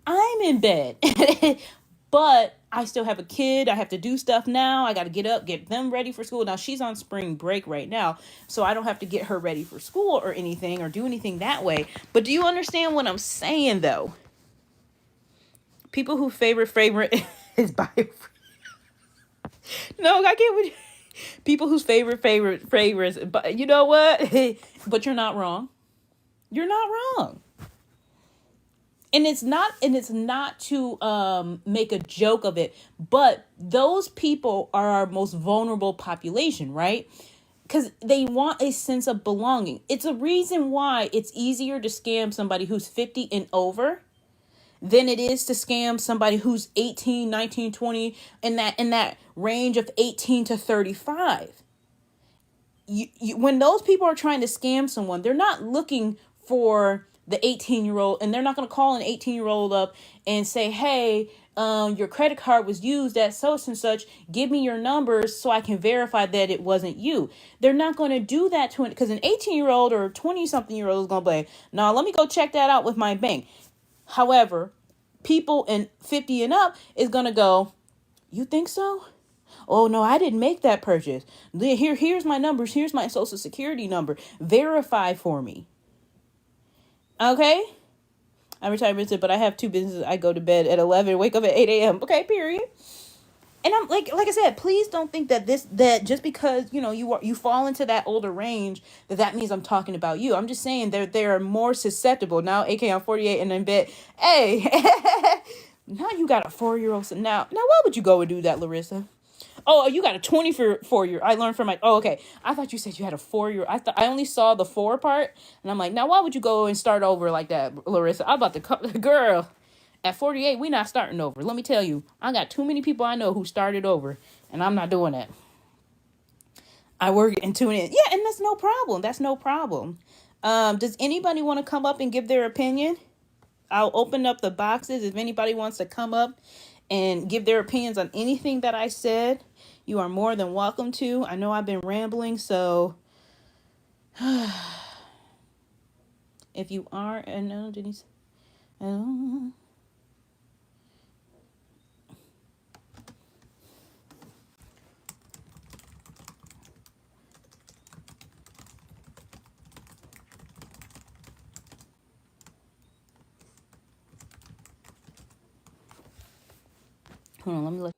I'm in bed. But I still have a kid. I have to do stuff now. I got to get up, get them ready for school. Now she's on spring break right now, so I don't have to get her ready for school or anything or do anything that way. But do you understand what I'm saying though? People who favorite is bio. No, I get what people whose favorites, but you know what? But you're not wrong. You're not wrong. And it's not to make a joke of it, but those people are our most vulnerable population, right? Because they want a sense of belonging. It's a reason why it's easier to scam somebody who's 50 and over than it is to scam somebody who's 18, 19, 20, in that range of 18 to 35. When those people are trying to scam someone, they're not looking for the 18-year-old, and they're not going to call an 18-year-old up and say, hey, your credit card was used at such and such. Give me your numbers so I can verify that it wasn't you. They're not going to do that to it because an 18-year-old or 20-something-year-old is going to be, no, let me go check that out with my bank. However, people in 50 and up is going to go, you think so? Oh, no, I didn't make that purchase. Here's my numbers. Here's my social security number. Verify for me. Okay? I'm retired, but I have 2 businesses. I go to bed at 11, wake up at 8 a.m. Okay, period. And I'm like I said, please don't think that just because, you fall into that older range, that means I'm talking about you. I'm just saying they're more susceptible. Now, AK, I'm 48 and in bed. Hey, now you got a 4-year-old. Now why would you go and do that, Larissa? Oh, you got a 24-year. I learned from oh, okay. I thought you said you had a 4-year. I only saw the 4 part, and I'm like, now why would you go and start over like that, Larissa? I'm about to girl. At 48, we not starting over. Let me tell you, I got too many people I know who started over, and I'm not doing that. I work and tune in. Yeah, and that's no problem. That's no problem. Does anybody want to come up and give their opinion? I'll open up the boxes if anybody wants to come up and give their opinions on anything that I said. You are more than welcome to. I know I've been rambling, so if you are, and no, Denise, oh, hold on, let me look.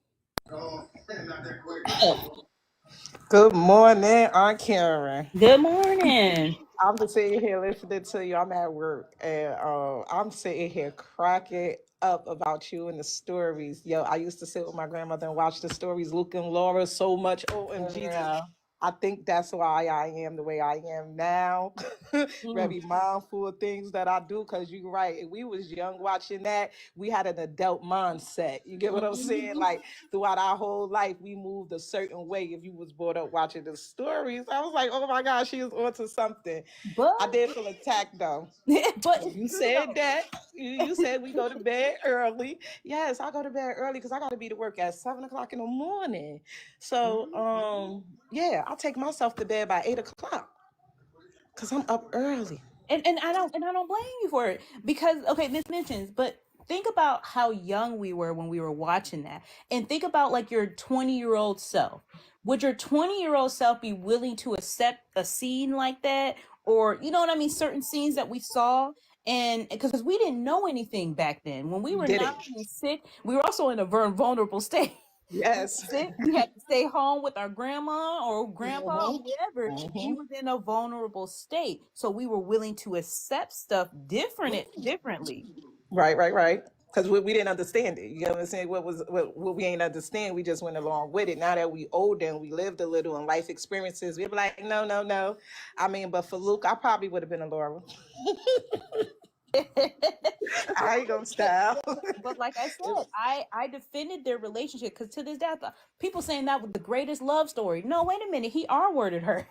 Good morning, Aunt Karen. Good morning. I'm just sitting here listening to you. I'm at work and I'm sitting here cracking up about you and the stories. Yo, I used to sit with my grandmother and watch the stories, Luke and Laura, so much. OMG. Yeah. I think that's why I am the way I am now. Mm. Very mindful of things that I do. Cause you're right. If we was young watching that, we had an adult mindset. You get what I'm saying? Mhm. Like throughout our whole life, we moved a certain way. If you was brought up watching the stories, I was like, oh my gosh, she is onto something. But I did feel attacked though. but it's You true said though. that. You said we go to bed early. Yes, I go to bed early because I got to be to work at 7 o'clock in the morning. So, yeah, I take myself to bed by 8 o'clock because I'm up early. And I don't blame you for it because okay, Miss mentions, but think about how young we were when we were watching that, and think about like your 20-year-old self. Would your 20-year-old self be willing to accept a scene like that, or you know what I mean, certain scenes that we saw? And because we didn't know anything back then, when we You were did 9 it. and sick, we were also in a very vulnerable state. Yes. Sick, we had to stay home with our grandma or grandpa or hmm whoever. We hmm was in a vulnerable state, so we were willing to accept stuff differently. Right, right, right. Because we didn't understand it. You know what I'm saying? What we ain't understand, we just went along with it. Now that we older and we lived a little and life experiences, we be like, no, no, no. I mean, but for Luke, I probably would have been a Laura. I ain't gonna style. But like I said, I defended their relationship because to this day, I thought, people saying that was the greatest love story. No, wait a minute, he R-worded her.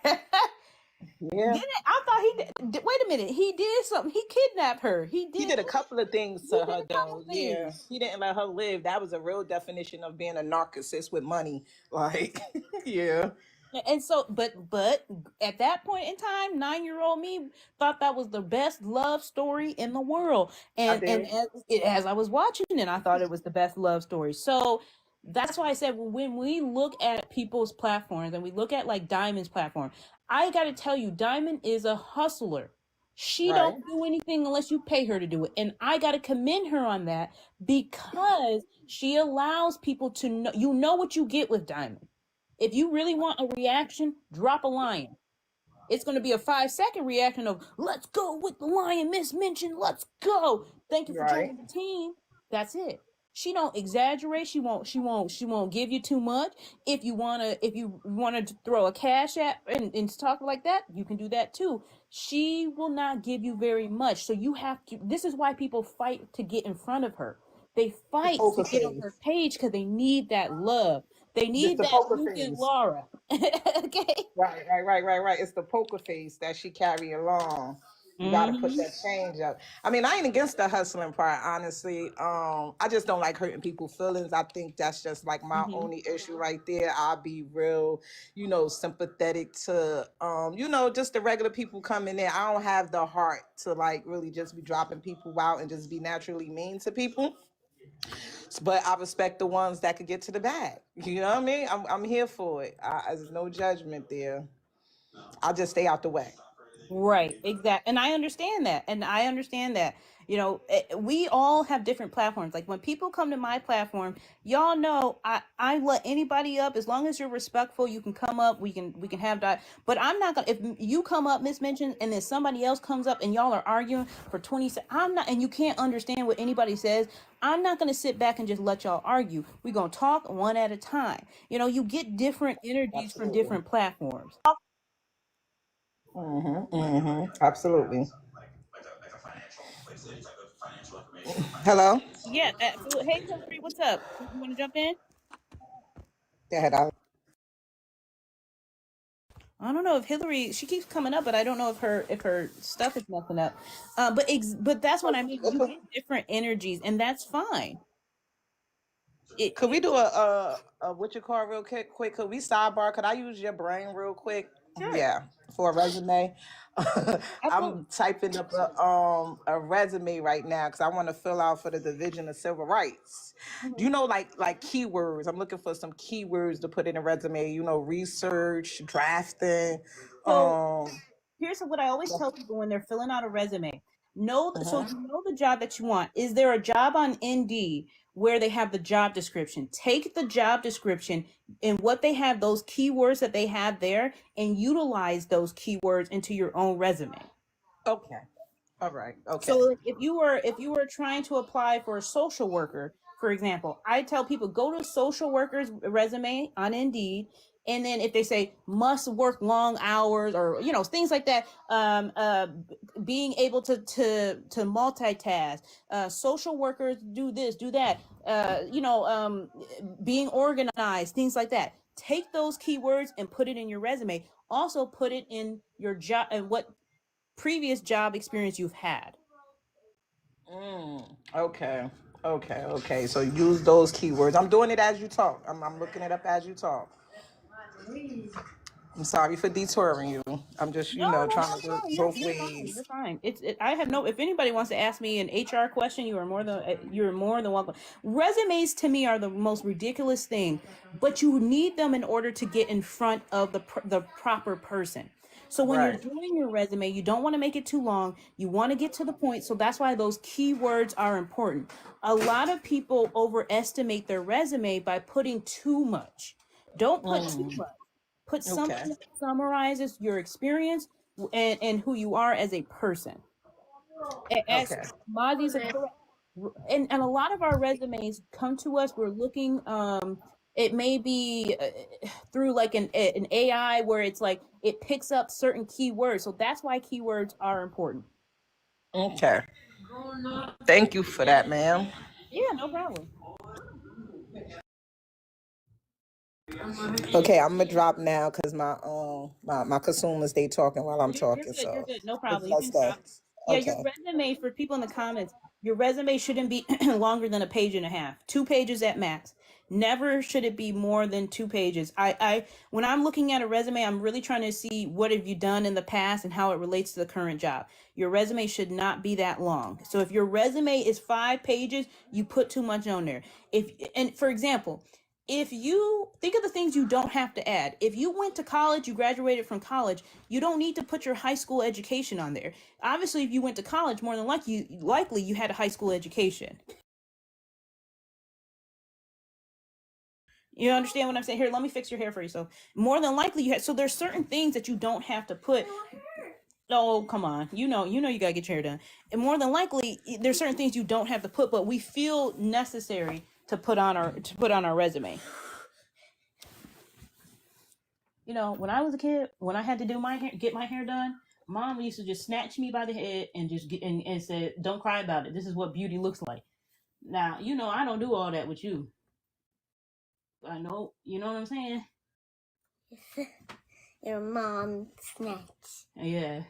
Yeah. Didn't I thought he did, wait a minute, he did something. He kidnapped her. He did a couple of things He to did her a couple though. Yeah. things. He didn't let her live. That was a real definition of being a narcissist with money. Like, yeah, And so, but at that point in time, 9-year-old me thought that was the best love story in the world. I And did. as I was watching it, I thought it was the best love story. So that's why I said when we look at people's platforms and we look at like Diamond's platform, I got to tell you, Diamond is a hustler. She Right. don't do anything unless you pay her to do it, and I got to commend her on that because she allows people to know. You know what you get with Diamond. If you really want a reaction, drop a lion. It's going to be a 5-second reaction of "Let's go with the lion, Miss Mention. Let's go. Thank you for Right. joining the team." That's it. She don't exaggerate. She won't give you too much. If you wanna throw a cash app and talk like that, you can do that too. She will not give you very much. So you have to. This is why people fight to get in front of her. They The fight to poker get on her face. page because they need that love. They Just need the that poker Luke and face. Laura. Okay. Right, right, right, right, right. It's the poker face that she carry along. You got to put Hmm. that change up. I mean, I ain't against the hustling part, honestly. I just don't like hurting people's feelings. I think that's just like my Hmm. only issue right there. I'll be real, sympathetic to, just the regular people coming in. I don't have the heart to like really just be dropping people out and just be naturally mean to people. But I respect the ones that could get to the bag. You know what I mean? I'm here for it. There's no judgment there. I'll just stay out the way. Right, exactly. And I understand that. And I understand that. We all have different platforms. Like when people come to my platform, y'all know I let anybody up as long as you're respectful. You can come up. We can have that. But I'm not gonna. If you come up, Miss Mention, and then somebody else comes up and y'all are arguing for 20 seconds, I'm not. And you can't understand what anybody says. I'm not gonna sit back and just let y'all argue. We're gonna talk one at a time. You get different energies from Absolutely. different platforms. Absolutely. Hello? Yeah, absolutely. Hey, Hillary, what's up? You want to jump in? Go ahead. I don't know if Hillary. She keeps coming up, but I don't know if her stuff is messing up. But that's what I mean. You get different energies, and that's fine. Could we It do a what you call real quick? Could we sidebar? Could I use your brain real quick? sure. Yeah, for a resume. Absolutely. I'm typing up a resume right now because I want to fill out for the Division of Civil Rights. Do you know like keywords? I'm looking for some keywords to put in a resume. You know, research, drafting. So Um, here's what I always tell people when they're filling out a resume. So uh-huh. you know the job that you want. Is there a job on Indeed where they have the job description? Take the job description and what they have, those keywords that they have there, and utilize those keywords into your own resume. Okay. All right. Okay. So like, if you were trying to apply for a social worker, for example, I tell people go to social worker's resume on Indeed, and then if they say must work long hours or things like that, being able to multitask, social workers do this, do that, being organized, things like that. Take those keywords and put it in your resume. Also put it in your job and what previous job experience you've had. Okay. Okay. Okay. So use those keywords. I'm doing it as you talk. I'm looking it up as you talk. I'm sorry for detouring you. I'm just, No, no, trying not to at work all. You're both you're fine. You're ways. fine. I have no. If anybody wants to ask me an HR question, you're more than welcome. Resumes to me are the most ridiculous thing, but you need them in order to get in front of the proper person. So when you're Right. doing your resume, you don't want to make it too long. You want to get to the point. So that's why those keywords are important. A lot of people overestimate their resume by putting too much. Don't put too Mm, much. Put okay. something that summarizes your experience and who you are as a person. As Okay. Mazi said, correct. And a lot of our resumes come to us. We're looking. It may be through like an AI where it's like it picks up certain keywords. So that's why keywords are important. Okay. Thank you for that, ma'am. Yeah, no problem. Okay, I'm gonna drop now because my consumers they talking while I'm You're talking. good. You're So good. No let's problem. You let's can go. drop. Yeah, your Okay. resume for people in the comments. Your resume shouldn't be longer than a page and a half. 2 pages at max. Never should it be more than 2 pages. When I'm looking at a resume, I'm really trying to see what have you done in the past and how it relates to the current job. Your resume should not be that long. So if your resume is 5 pages, you put too much on there. If and for example, if you think of the things you don't have to add, if you went to college, you graduated from college, you don't need to put your high school education on there. Obviously, if you went to college, more than likely you had a high school education. You understand what I'm saying? Here, let me fix your hair for you. So more than likely you had. So there's certain things that you don't have to put. Oh, come on. You gotta get your hair done. And more than likely, there's certain things you don't have to put, but we feel necessary to put on our resume. When I was a kid, when I had to do my hair, get my hair done, mom used to just snatch me by the head and just and said, "Don't cry about it. This is what beauty looks like." Now, I don't do all that with you. I know, you know what I'm saying? Your mom snatch. Yeah,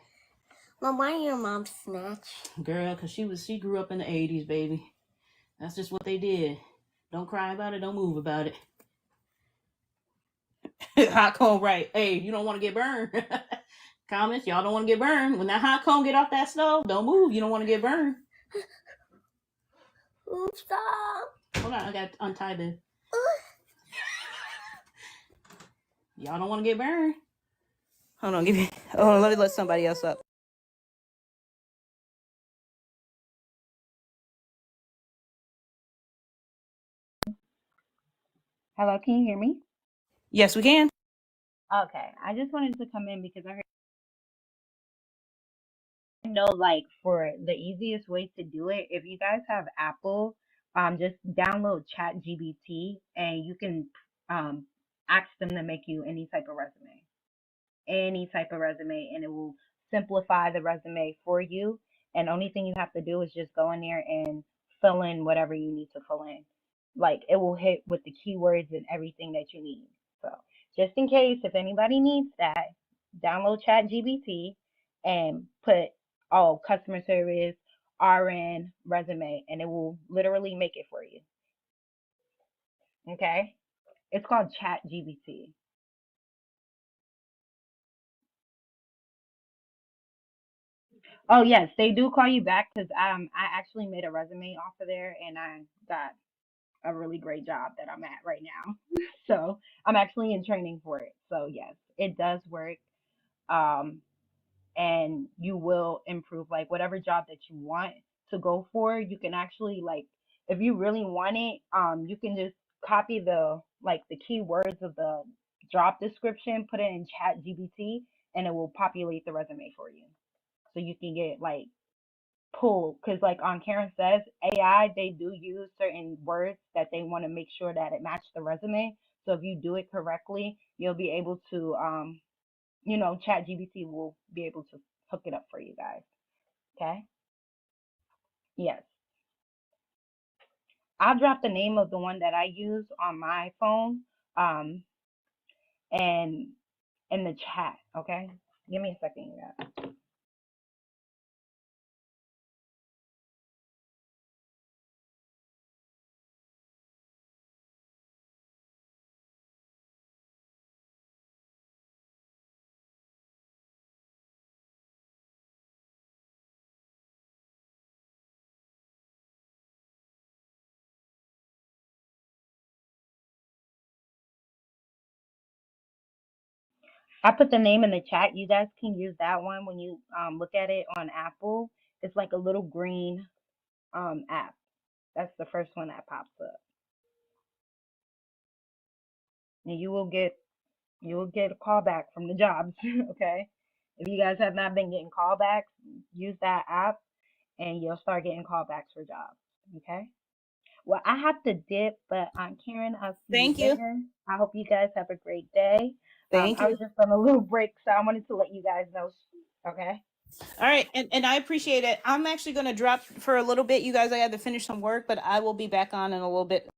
Mom, why your mom snatch? girl, cause she grew up in the '80s, baby. That's just what they did. Don't cry about it. Don't move about it. Hot comb, right? Hey, you don't want to get burned. Comments, y'all don't want to get burned. When that hot comb get off that stove, don't move. You don't want to get burned. Stop. Hold on, I got to untie the. Y'all don't want to get burned. Hold on, give me. Oh, let me let somebody else up. Hello, can you hear me? Yes, we can. Okay, I just wanted to come in because I heard like for the easiest way to do it, if you guys have Apple, just download ChatGPT and you can um ask them to make you any type of resume, and it will simplify the resume for you. And only thing you have to do is just go in there and fill in whatever you need to fill in. Like it will hit with the keywords and everything that you need. So just in case if anybody needs that. download ChatGPT and put customer service, RN, resume, and it will literally make it for you. Okay? It's called ChatGPT. Oh yes, they do call you back because I actually made a resume off of there and I got a really great job that I'm at right now. So I'm actually in training for it. So yes, it does work. Um, and you will improve like whatever job that you want to go for. You can actually like if you really want it, you can just copy the keywords of the job description, put it in Chat GBT, and it will populate the resume for you. So you can get like pull because like on Karen says AI they do use certain words that they want to make sure that it matches the resume. So if you do it correctly, you'll be able to Chat GBT will be able to hook it up for you guys. Okay? Yes. I'll drop the name of the one that I use on my phone and in the chat, okay? Give me a second, you guys. I put the name in the chat. You guys can use that one when you look at it on Apple. It's like a little green app. That's the first one that pops up. And you will get a call back from the jobs, okay? If you guys have not been getting callbacks, use that app and you'll start getting callbacks for jobs, okay? Well, I have to dip, but Karen, I'll see you Thank you. later. I hope you guys have a great day. Thank I was you. just on a little break, so I wanted to let you guys know. Okay. All right, and I appreciate it. I'm actually going to drop for a little bit, you guys. I had to finish some work, but I will be back on in a little bit.